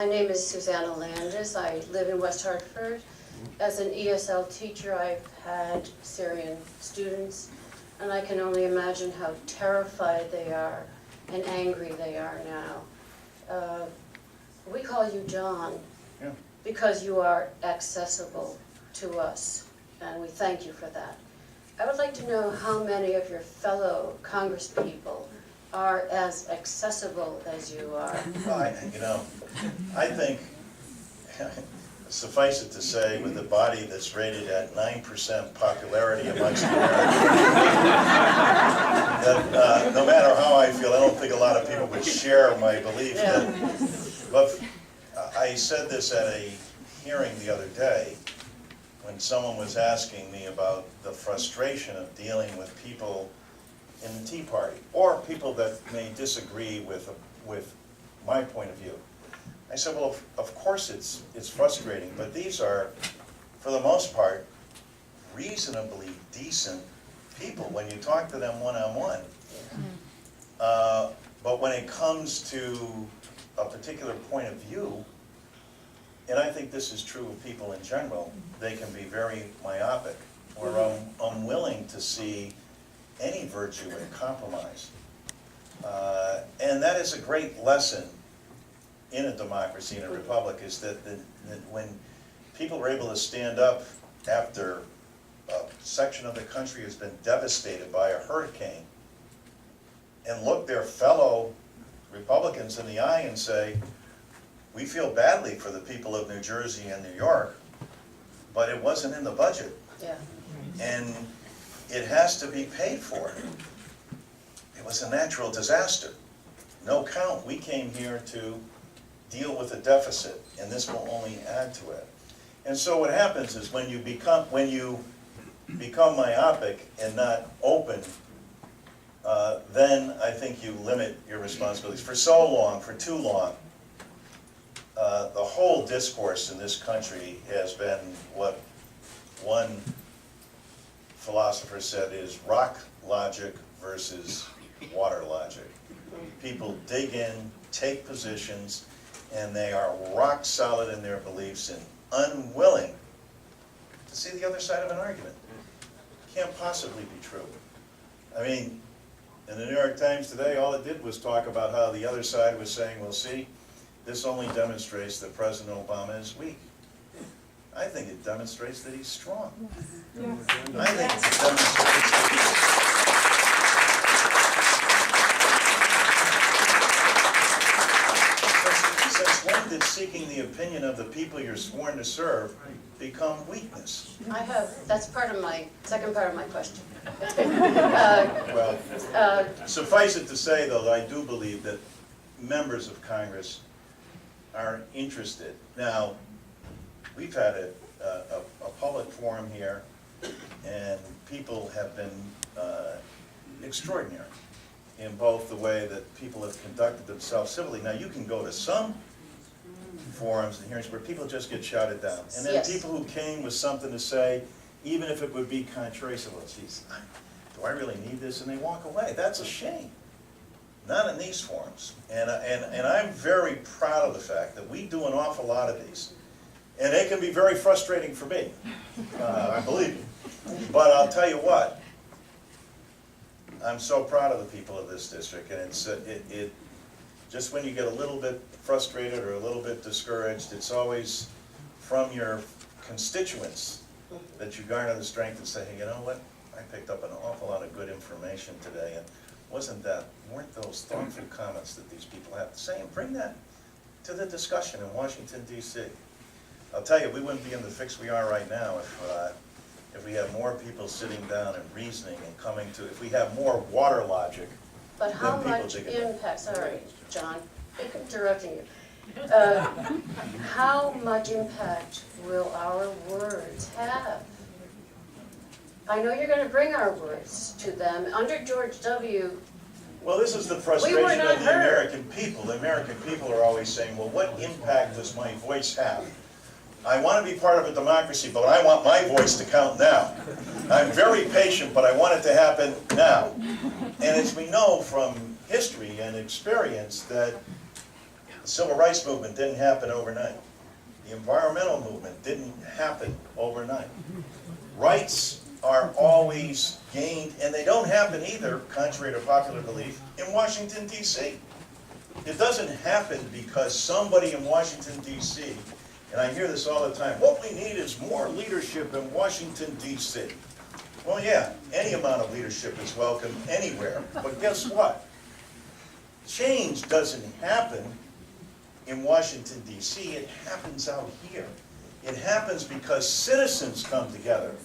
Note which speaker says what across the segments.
Speaker 1: My name is Susanna Landis. I live in West Hartford. As an ESL teacher, I've had Syrian students, and I can only imagine how terrified they are and angry they are now. We call you John because you are accessible to us, and we thank you for that. I would like to know how many of your fellow congresspeople are as accessible as you are.
Speaker 2: I think, suffice it to say, with a body that's rated at 9% popularity amongst Americans, that no matter how I feel, I don't think a lot of people would share my belief that, but I said this at a hearing the other day when someone was asking me about the frustration of dealing with people in the Tea Party, or people that may disagree with my point of view. I said, well, of course it's frustrating, but these are, for the most part, reasonably decent people when you talk to them one-on-one. But when it comes to a particular point of view, and I think this is true of people in general, they can be very myopic or unwilling to see any virtue in compromise. And that is a great lesson in a democracy, in a republic, is that when people are able to stand up after a section of the country has been devastated by a hurricane and look their fellow Republicans in the eye and say, we feel badly for the people of New Jersey and New York, but it wasn't in the budget.
Speaker 1: Yeah.
Speaker 2: And it has to be paid for. It was a natural disaster. No count. We came here to deal with a deficit, and this will only add to it. And so what happens is when you become myopic and not open, then I think you limit your responsibilities. For so long, for too long, the whole discourse in this country has been what one philosopher said is rock logic versus water logic. People dig in, take positions, and they are rock solid in their beliefs and unwilling to see the other side of an argument. Can't possibly be true. I mean, in the New York Times today, all it did was talk about how the other side was saying, well, see, this only demonstrates that President Obama is weak. I think it demonstrates that he's strong. I think it demonstrates since when did seeking the opinion of the people you're sworn to serve become weakness?
Speaker 1: That's second part of my question.
Speaker 2: Well, suffice it to say, though, I do believe that members of Congress are interested. Now, we've had a public forum here, and people have been extraordinary in both the way that people have conducted themselves civilly. Now, you can go to some forums and hearings where people just get shouted down. And then people who came with something to say, even if it would be contrary, say, well, geez, do I really need this? And they walk away. That's a shame. Not in these forums. And I'm very proud of the fact that we do an awful lot of these. And it can be very frustrating for me, I believe you. But I'll tell you what, I'm so proud of the people of this district, and it's just when you get a little bit frustrated or a little bit discouraged, it's always from your constituents that you garner the strength to say, hey, you know what, I picked up an awful lot of good information today, and weren't those thoughtful comments that these people have to say, and bring that to the discussion in Washington, D.C. I'll tell you, we wouldn't be in the fix we are right now if we had more people sitting down and reasoning and coming to, if we have more water logic.
Speaker 1: But how much impact, sorry, John, interrupting you. How much impact will our words have? I know you're going to bring our words to them. Under George W.,
Speaker 2: well, this is the frustration of the American people. The American people are always saying, well, what impact does my voice have? I want to be part of a democracy, but I want my voice to count now. I'm very patient, but I want it to happen now. And as we know from history and experience, that The civil rights movement didn't happen overnight. The environmental movement didn't happen overnight. Rights are always gained, and they don't happen either, contrary to popular belief, in Washington, D.C. It doesn't happen because somebody in Washington, D.C., and I hear this all the time, what we need is more leadership in Washington, D.C. Well, yeah, any amount of leadership is welcome anywhere, but guess what? Change doesn't happen in Washington, D.C., it happens out here. It happens because citizens come together.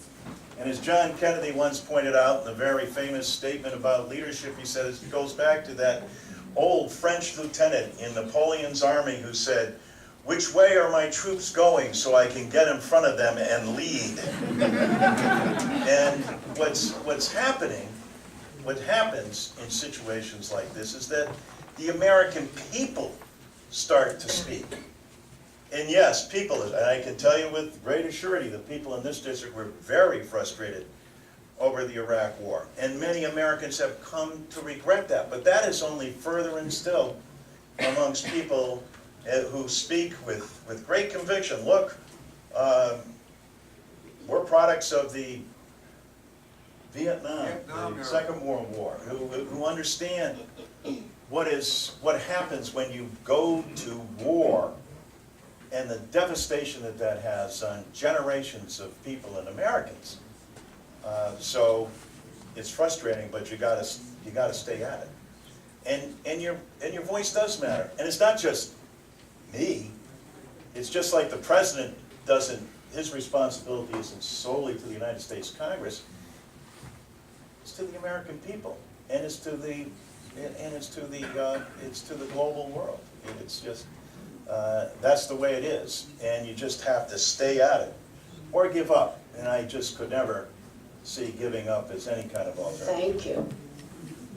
Speaker 2: And as John Kennedy once pointed out in a very famous statement about leadership, he said it goes back to that old French lieutenant in Napoleon's army who said, "Which way are my troops going so I can get in front of them and lead?" And what's happening, what happens in situations like this is that the American people start to speak. And yes, people, and I can tell you with great assurity, the people in this district were very frustrated over the Iraq War. And many Americans have come to regret that. But that is only further instilled amongst people who speak with great conviction. Look, we're products of the Vietnam, the Second World War, who understand what happens when you go to war and the devastation that has on generations of people and Americans. So it's frustrating, but you gotta stay at it. And your voice does matter. And it's not just me. It's just like the president doesn't, his responsibility isn't solely to the United States Congress. It's to the American people, and it's to the global world. It's just that's the way it is, and you just have to stay at it or give up. And I just could never see giving up as any kind of alternative.
Speaker 1: Thank you.